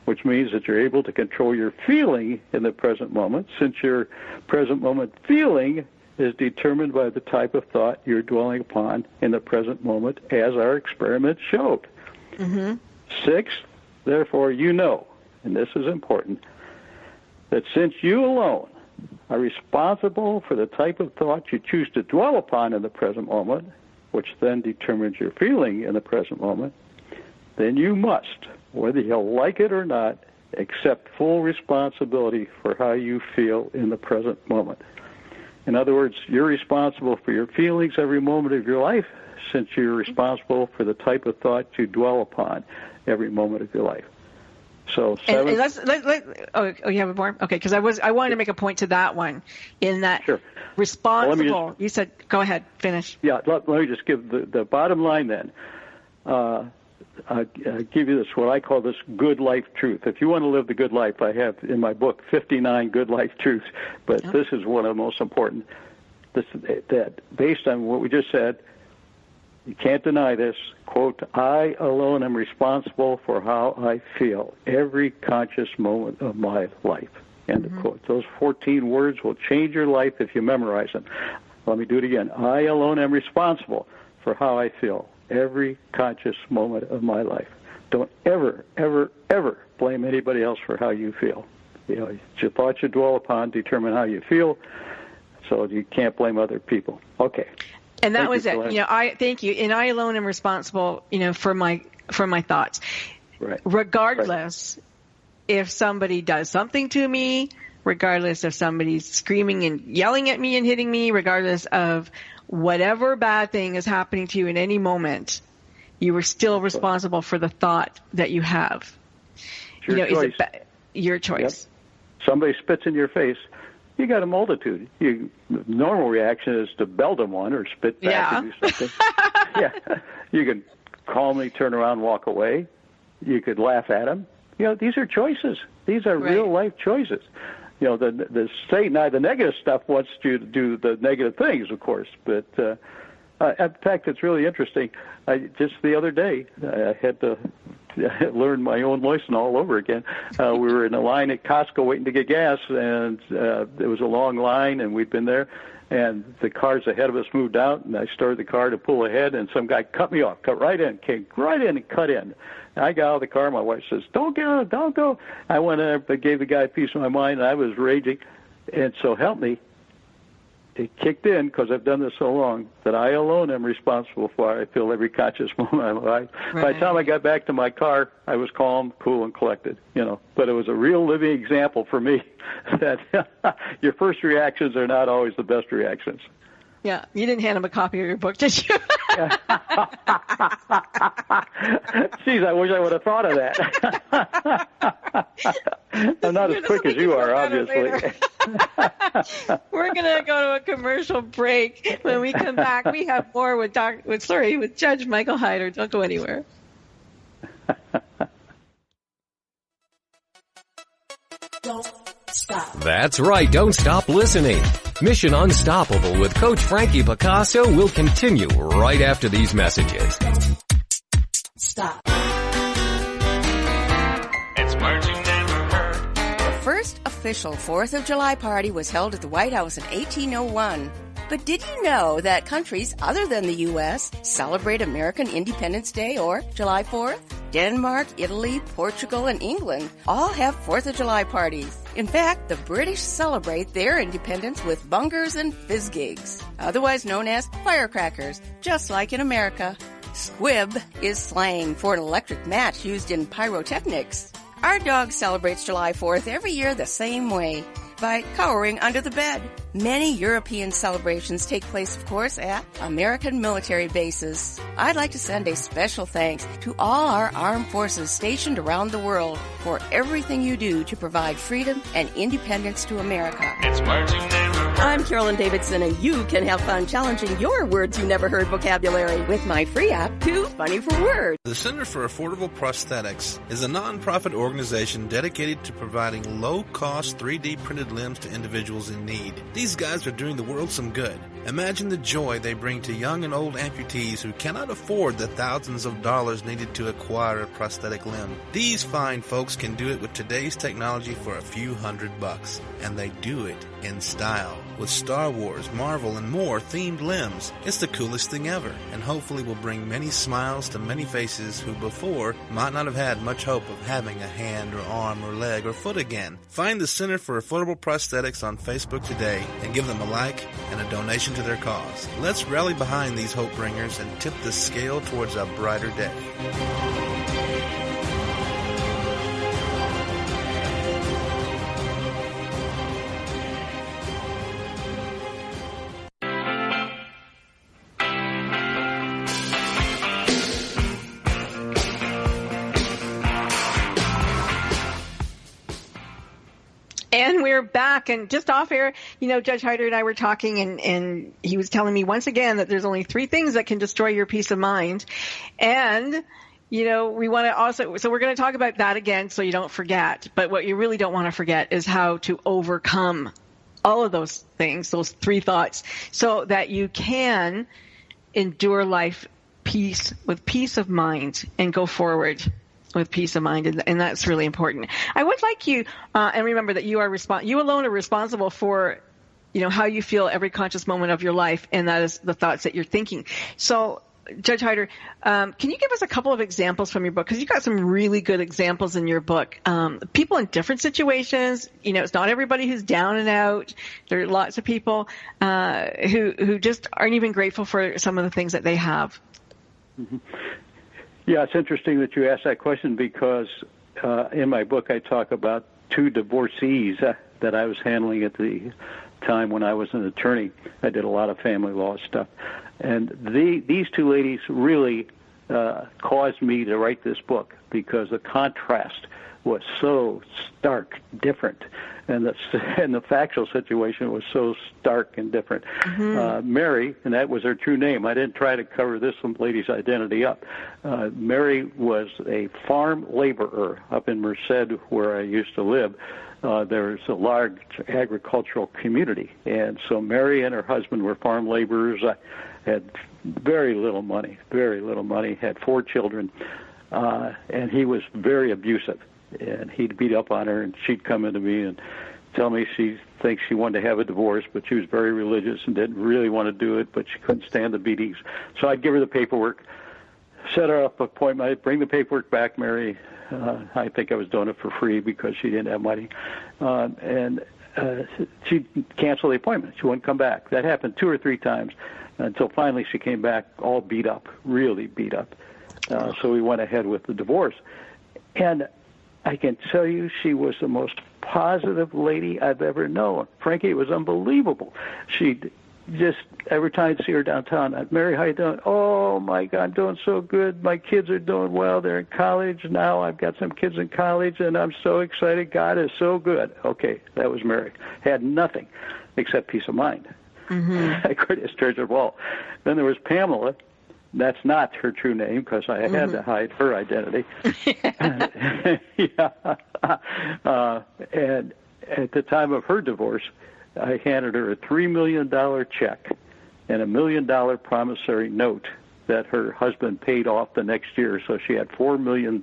Speaker 6: which means that you're able to control your feeling in the present moment, since your present moment feeling is determined by the type of thought you're dwelling upon in the present moment, as our experiment showed. Mm-hmm. Sixth, therefore, you know, and this is important, that since you alone are responsible for the type of thought you choose to dwell upon in the present moment, which then determines your feeling in the present moment, then you must, whether you like it or not, accept full responsibility for how you feel in the present moment. In other words, you're responsible for your feelings every moment of your life, since you're responsible for the type of thought you dwell upon every moment of your life. So,
Speaker 5: and you have more? Okay, because I wanted to make a point to that one, in that responsible. Well, you said, go ahead, finish.
Speaker 6: Yeah, let me just give the bottom line then. I'll give you this, what I call this good life truth. If you want to live the good life, I have in my book 59 good life truths, but this is one of the most important. That based on what we just said, you can't deny this, quote, I alone am responsible for how I feel every conscious moment of my life, end of quote. Those 14 words will change your life if you memorize them. Let me do it again. I alone am responsible for how I feel every conscious moment of my life. Don't ever, ever, ever blame anybody else for how you feel. It's your thoughts you dwell upon determine how you feel, so you can't blame other people. Okay.
Speaker 5: And that was it. I thank you. And I alone am responsible, for my thoughts.
Speaker 6: Right.
Speaker 5: Regardless if somebody does something to me, regardless of somebody's screaming and yelling at me and hitting me, regardless of whatever bad thing is happening to you in any moment, you are still responsible for the thought that you have.
Speaker 6: Your choice.
Speaker 5: Your choice.
Speaker 6: Yep. Somebody spits in your face, you got a multitude. The normal reaction is to belt them one or spit back and do something. Yeah. You could calmly turn around and walk away. You could laugh at them. These are choices. These are real life choices. The Satan, the negative stuff wants you to do the negative things, of course. But in fact, it's really interesting. Just the other day, I had to learn my own lesson all over again. We were in a line at Costco waiting to get gas, and there was a long line, and we'd been there. And the cars ahead of us moved out, and I started the car to pull ahead, and some guy cut me off, cut right in, came right in and cut in. And I got out of the car. My wife says, "Don't go, don't go." I went in there, gave the guy a piece of my mind, and I was raging. And so help me, it kicked in, because I've done this so long, that I alone am responsible for it. I feel every conscious moment of my life. By the time I got back to my car, I was calm, cool, and collected, But it was a real living example for me that your first reactions are not always the best reactions.
Speaker 5: Yeah, you didn't hand him a copy of your book, did you?
Speaker 6: Jeez, I wish I would have thought of that. I'm not as quick as you are, obviously.
Speaker 5: We're going to go to a commercial break. When we come back, we have more with Judge Michael Heider. Don't go anywhere.
Speaker 4: Don't stop.
Speaker 2: That's right. Don't stop listening. Mission Unstoppable with Coach Frankie Picasso will continue right after these messages.
Speaker 4: Stop.
Speaker 9: It's words you never heard.
Speaker 10: The first official 4th of July party was held at the White House in 1801. But did you know that countries other than the U.S. celebrate American Independence Day or July 4th? Denmark, Italy, Portugal, and England all have 4th of July parties. In fact, the British celebrate their independence with bungers and fizz gigs, otherwise known as firecrackers, just like in America. Squib is slang for an electric match used in pyrotechnics. Our dog celebrates July 4th every year the same way, by cowering under the bed. Many European celebrations take place, of course, at American military bases. I'd like to send a special thanks to all our armed forces stationed around the world for everything you do to provide freedom and independence to America.
Speaker 9: It's words you never heard.
Speaker 10: I'm Carolyn Davidson, and you can have fun challenging your words you never heard vocabulary with my free app, Too Funny for Words.
Speaker 11: The Center for Affordable Prosthetics is a nonprofit organization dedicated to providing low-cost 3D printed limbs to individuals in need. These guys are doing the world some good. Imagine the joy they bring to young and old amputees who cannot afford the thousands of dollars needed to acquire a prosthetic limb. These fine folks can do it with today's technology for a few $100, and they do it in style. With Star Wars, Marvel, and more themed limbs, it's the coolest thing ever, and hopefully will bring many smiles to many faces who before might not have had much hope of having a hand or arm or leg or foot again. Find the Center for Affordable Prosthetics on Facebook today and give them a like and a donation to their cause. Let's rally behind these hope bringers and tip the scale towards a brighter day.
Speaker 5: And we're back, and just off air, Judge Heider and I were talking, and he was telling me once again that there's only 3 things that can destroy your peace of mind. And, we want to also, so we're going to talk about that again so you don't forget. But what you really don't want to forget is how to overcome all of those things, those 3 thoughts, so that you can endure life with peace of mind and go forward with peace of mind, and that's really important. I would like you, and remember that you alone are responsible for, how you feel every conscious moment of your life, and that is the thoughts that you're thinking. So, Judge Heider, can you give us a couple of examples from your book? Because you've got some really good examples in your book. People in different situations, it's not everybody who's down and out. There are lots of people who just aren't even grateful for some of the things that they have.
Speaker 6: Mm-hmm. Yeah, it's interesting that you asked that question because in my book, I talk about 2 divorcees that I was handling at the time when I was an attorney. I did a lot of family law stuff. And these 2 ladies really caused me to write this book because the contrast was so stark different, and the factual situation was so stark and different. Mary, and that was her true name. I didn't try to cover this lady's identity up. Mary was a farm laborer up in Merced, where I used to live. There's a large agricultural community, and so Mary and her husband were farm laborers. Had very little money, had 4 children, and he was very abusive. And he'd beat up on her, and she'd come into me and tell me she thinks she wanted to have a divorce, but she was very religious and didn't really want to do it, but she couldn't stand the beatings. So I'd give her the paperwork, set her up an appointment. I'd bring the paperwork back, Mary. I think I was doing it for free because she didn't have money. And she'd cancel the appointment. She wouldn't come back. That happened 2 or 3 times until finally she came back all beat up, really beat up. So we went ahead with the divorce. And I can tell you she was the most positive lady I've ever known. Frankie, it was unbelievable. She'd just, every time I'd see her downtown, I'd, Mary, how you doing? Oh, my God, I'm doing so good. My kids are doing well. They're in college now. I've got some kids in college, and I'm so excited. God is so good. Okay, that was Mary. Had nothing except peace of mind. I couldn't stretch her ball. Then there was Pamela. That's not her true name because I had to hide her identity. And at the time of her divorce, I handed her a $3 million check and a $1 million promissory note that her husband paid off the next year. So she had $4 million.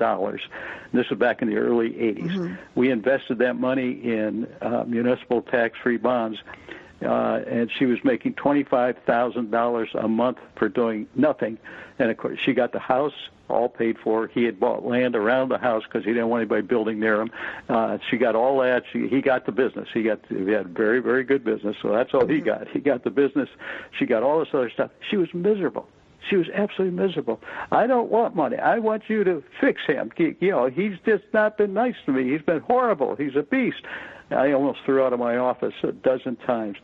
Speaker 6: This was back in the early 80s. We invested that money in municipal tax-free bonds. And she was making $25,000 a month for doing nothing. And, of course, she got the house all paid for. He had bought land around the house because he didn't want anybody building near him. She got all that. He got the business. He had very, very good business, so that's all he got. He got the business. She got all this other stuff. She was miserable. She was absolutely miserable. I don't want money. I want you to fix him. He's just not been nice to me. He's been horrible. He's a beast. I almost threw out of my office a dozen times.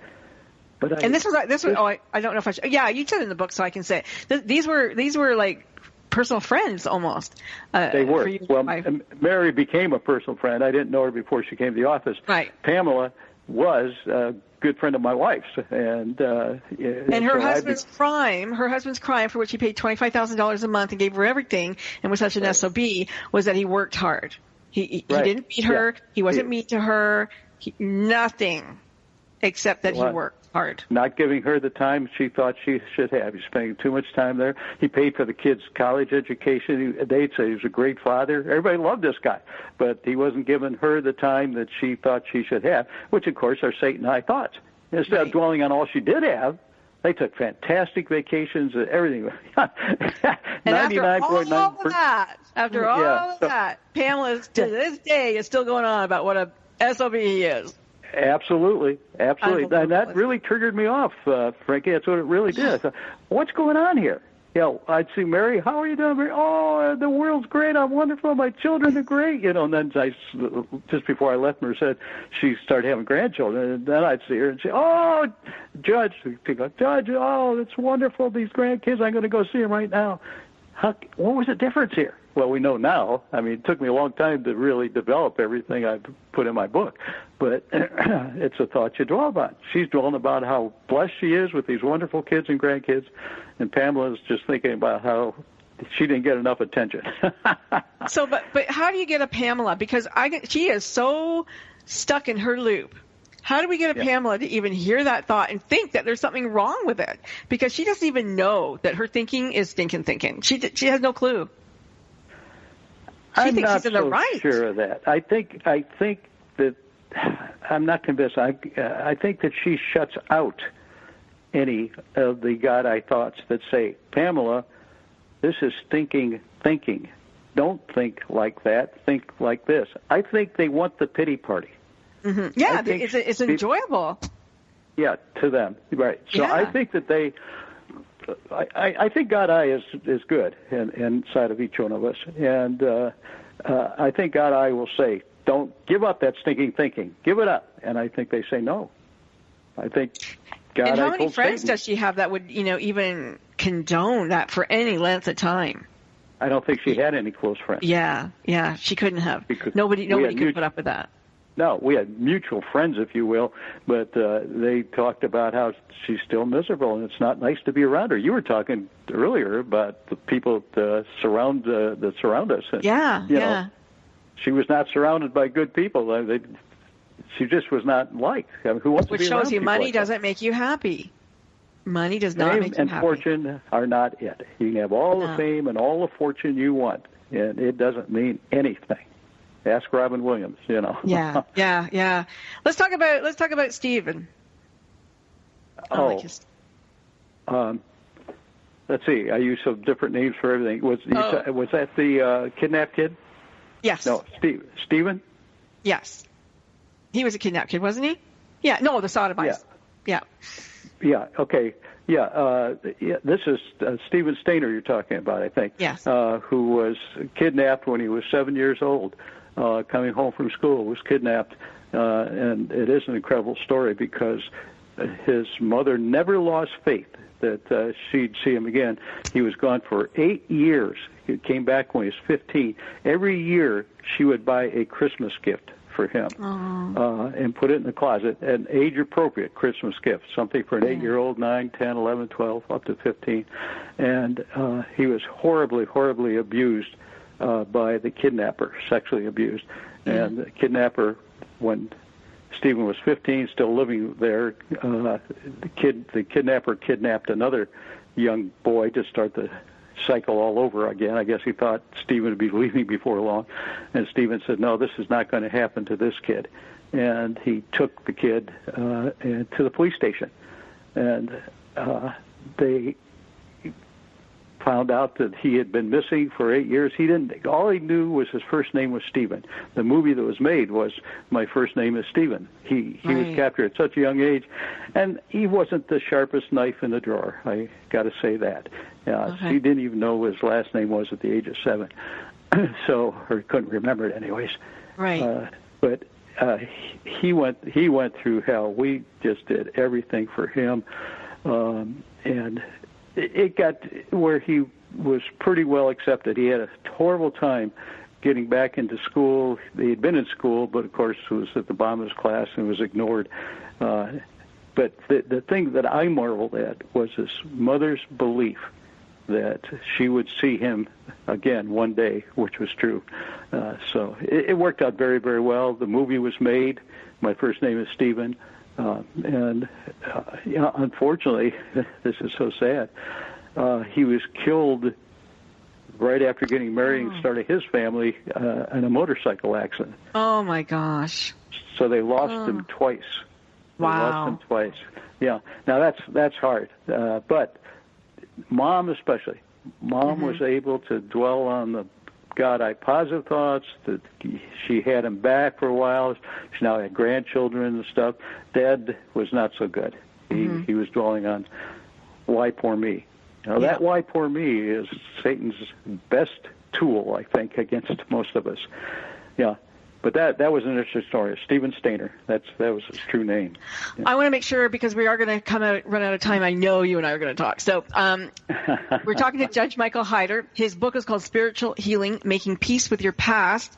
Speaker 6: But
Speaker 5: and this was I don't know if I should. Yeah, you said it in the book, so I can say it. These were like personal friends almost.
Speaker 6: They were. Well, Mary became a personal friend. I didn't know her before she came to the office.
Speaker 5: Right.
Speaker 6: Pamela was a good friend of my wife's, and
Speaker 5: her husband's crime for which he paid $25,000 a month and gave her everything and was such an SOB was that he worked hard. He didn't beat her. Yeah. He wasn't mean to her. Nothing except that he worked hard.
Speaker 6: Not giving her the time she thought she should have. He's spending too much time there. He paid for the kids' college education. They'd say he was a great father. Everybody loved this guy, but he wasn't giving her the time that she thought she should have, which, of course, are Satan high thoughts. Instead of dwelling on all she did have, they took fantastic vacations and everything.
Speaker 5: And after all of that, Pamela, to this day, is still going on about what a SOB he is.
Speaker 6: Absolutely. And that really triggered me off, Frankie. That's what it really did. So, what's going on here? I'd see Mary, how are you doing, Mary? Oh, the world's great. I'm wonderful. My children are great. And then just before I left Merced, she started having grandchildren. And then I'd see her and say, oh, Judge, oh, it's wonderful, these grandkids. I'm going to go see them right now. What was the difference here? Well, we know now. I mean, it took me a long time to really develop everything I've put in my book, but it's a thought you dwell about. She's dwelling about how blessed she is with these wonderful kids and grandkids, and Pamela's just thinking about how she didn't get enough attention.
Speaker 5: So, but how do you get a Pamela? Because she is so stuck in her loop. How do we get a Pamela to even hear that thought and think that there's something wrong with it? Because she doesn't even know that her thinking is stinking thinking. She has no clue.
Speaker 6: I'm not so sure of that. I think that I'm not convinced. I think that she shuts out any of the God-I thoughts that say, Pamela, this is stinking thinking. Don't think like that. Think like this. I think they want the pity party.
Speaker 5: Mm-hmm. Yeah, it's enjoyable.
Speaker 6: Yeah, to them. Right. So I think that they... I think God-I is good inside of each one of us, and I think God I will say, don't give up that stinking thinking. Give it up. And I think they say no. I think God
Speaker 5: And how
Speaker 6: I
Speaker 5: many
Speaker 6: told
Speaker 5: friends
Speaker 6: Satan,
Speaker 5: does she have that would, even condone that for any length of time?
Speaker 6: I don't think she had any close friends.
Speaker 5: Yeah, she couldn't have.
Speaker 6: Because
Speaker 5: Nobody could put up with that.
Speaker 6: No, we had mutual friends, if you will, but they talked about how she's still miserable, and it's not nice to be around her. You were talking earlier about the people that surround us. And, you know, she was not surrounded by good people. She just was not liked. I mean, who wants to be around
Speaker 5: Which shows you
Speaker 6: people
Speaker 5: money
Speaker 6: like that?
Speaker 5: doesn't make you happy. Money does not make you
Speaker 6: and
Speaker 5: happy.
Speaker 6: fortune are not it. You can have all the fame and all the fortune you want, and it doesn't mean anything. Ask Robin Williams, you know.
Speaker 5: Yeah. Let's talk about Stephen.
Speaker 6: Let's see. I use some different names for everything. Was that the kidnapped kid?
Speaker 5: Yes.
Speaker 6: No, Stephen?
Speaker 5: Yes. He was a kidnapped kid, wasn't he? Yeah. No, the sodomized. Yeah.
Speaker 6: Yeah. Okay. Yeah. This is Stephen Stainer you're talking about, I think.
Speaker 5: Yes.
Speaker 6: Who was kidnapped when he was 7 years old. Coming home from school, was kidnapped, and it is an incredible story because his mother never lost faith that she'd see him again. He was gone for 8 years. He came back when he was 15. Every year, she would buy a Christmas gift for him and put it in the closet, an age-appropriate Christmas gift, something for an 8-year-old, 9, 10, 11, 12, up to 15. And he was horribly, horribly abused by the kidnapper, sexually abused. And the kidnapper, when Stephen was 15, still living there, the kidnapper kidnapped another young boy to start the cycle all over again. I guess he thought Stephen would be leaving before long. And Stephen said, no, this is not going to happen to this kid. And he took the kid to the police station. And they found out that he had been missing for 8 years. All he knew was his first name was Stephen. The movie that was made was My First Name is Stephen. He was captured at such a young age, and he wasn't the sharpest knife in the drawer. I got to say that. He didn't even know what his last name was at the age of 7, or couldn't remember it anyways.
Speaker 5: Right.
Speaker 6: But he went through hell. We just did everything for him, and it got where he was pretty well accepted. He had a horrible time getting back into school. He had been in school, but of course was at the bottom of his class and was ignored. But the thing that I marveled at was his mother's belief that she would see him again one day, which was true. So it worked out very, very well. The movie was made. My First Name is Stephen. Unfortunately, this is so sad. He was killed right after getting married and starting his family in a motorcycle accident.
Speaker 5: Oh my gosh!
Speaker 6: So they lost him twice.
Speaker 5: Wow.
Speaker 6: They lost him twice. Yeah. Now that's hard, but Mom especially. Mom was able to dwell on the God-eye positive thoughts, that she had him back for a while. She now had grandchildren and stuff. Dad was not so good. He was dwelling on why poor me. Now, that why poor me is Satan's best tool, I think, against most of us. Yeah. But that was an interesting story. Stephen Stainer, that was his true name. Yeah.
Speaker 5: I want to make sure, because we are going to run out of time. I know you and I are going to talk. So we're talking to Judge Michael Hyder. His book is called Spiritual Healing, Making Peace with Your Past.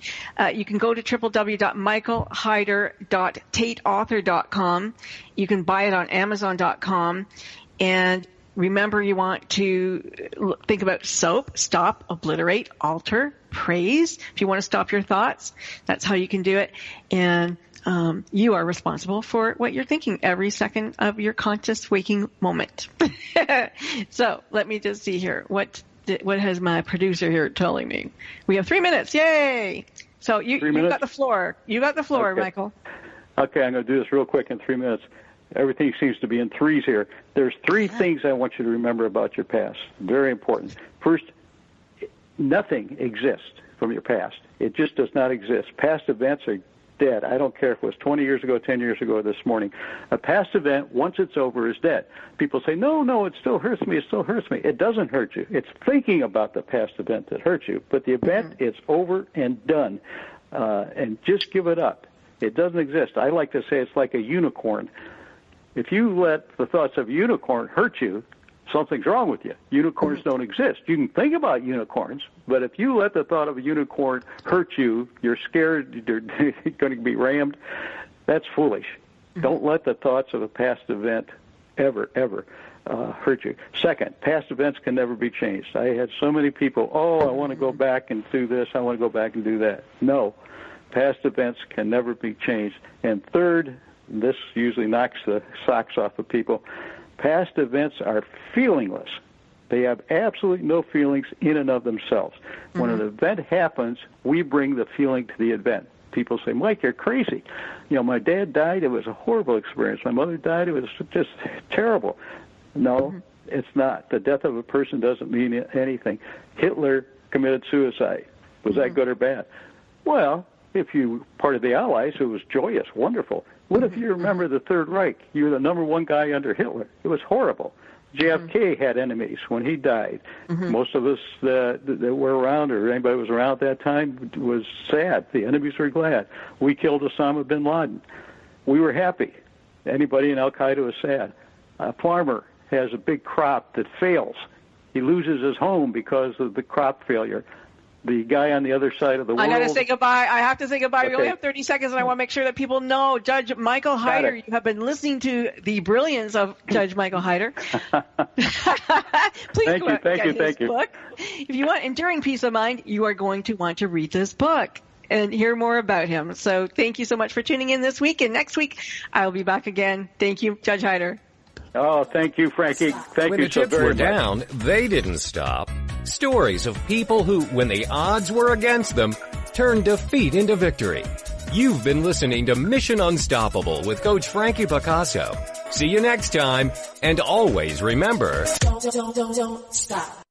Speaker 5: You can go to www.michaelhyder.tateauthor.com. You can buy it on Amazon.com. And remember, you want to think about SOAP, stop, obliterate, alter, praise. If you want to stop your thoughts, that's how you can do it. And you are responsible for what you're thinking every second of your conscious waking moment. So let me just see here. What has my producer here telling me? We have 3 minutes. Yay! So you've got the floor. You got the floor,
Speaker 6: okay.
Speaker 5: Michael.
Speaker 6: Okay, I'm going to do this real quick in 3 minutes. Everything seems to be in threes here. There's three things I want you to remember about your past. Very important. First, nothing exists from your past. It just does not exist. Past events are dead. I don't care if it was 20 years ago, 10 years ago, or this morning. A past event, once it's over, is dead. People say, no, it still hurts me, it still hurts me. It doesn't hurt you. It's thinking about the past event that hurts you. But the event, it's over and done. And just give it up. It doesn't exist. I like to say it's like a unicorn. If you let the thoughts of a unicorn hurt you, something's wrong with you. Unicorns don't exist. You can think about unicorns, but if you let the thought of a unicorn hurt you, you're scared, you're going to be rammed, that's foolish. Don't let the thoughts of a past event ever hurt you. Second, past events can never be changed. I had so many people, I want to go back and do this, I want to go back and do that. No, past events can never be changed. And third, this usually knocks the socks off of people, past events are feelingless. They have absolutely no feelings in and of themselves. When an event happens, we bring the feeling to the event. People say, Mike, you're crazy. My dad died. It was a horrible experience. My mother died. It was just terrible. No, it's not. The death of a person doesn't mean anything. Hitler committed suicide. Was that good or bad? Well, if you were part of the Allies, it was joyous, wonderful. What if you remember the Third Reich? You were the number one guy under Hitler. It was horrible. JFK had enemies when he died. Most of us that were around, or anybody who was around at that time, was sad. The enemies were glad. We killed Osama bin Laden. We were happy. Anybody in Al-Qaeda was sad. A farmer has a big crop that fails. He loses his home because of the crop failure. The guy on the other side of the world.
Speaker 5: I got to say goodbye. I have to say goodbye. Okay. We only have 30 seconds, and I want to make sure that people know Judge Michael Heider. You have been listening to the brilliance of Judge Michael Heider. Please
Speaker 6: thank
Speaker 5: go out and get his
Speaker 6: you.
Speaker 5: book. If you want enduring peace of mind, you are going to want to read this book and hear more about him. So thank you so much for tuning in this week. And next week, I'll be back again. Thank you, Judge Heider.
Speaker 6: Oh, thank you, Frankie. Thank
Speaker 2: when
Speaker 6: you so very much.
Speaker 2: When the chips were down, they didn't stop. Stories of people who, when the odds were against them, turned defeat into victory. You've been listening to Mission Unstoppable with Coach Frankie Picasso. See you next time, and always remember...
Speaker 4: Don't stop.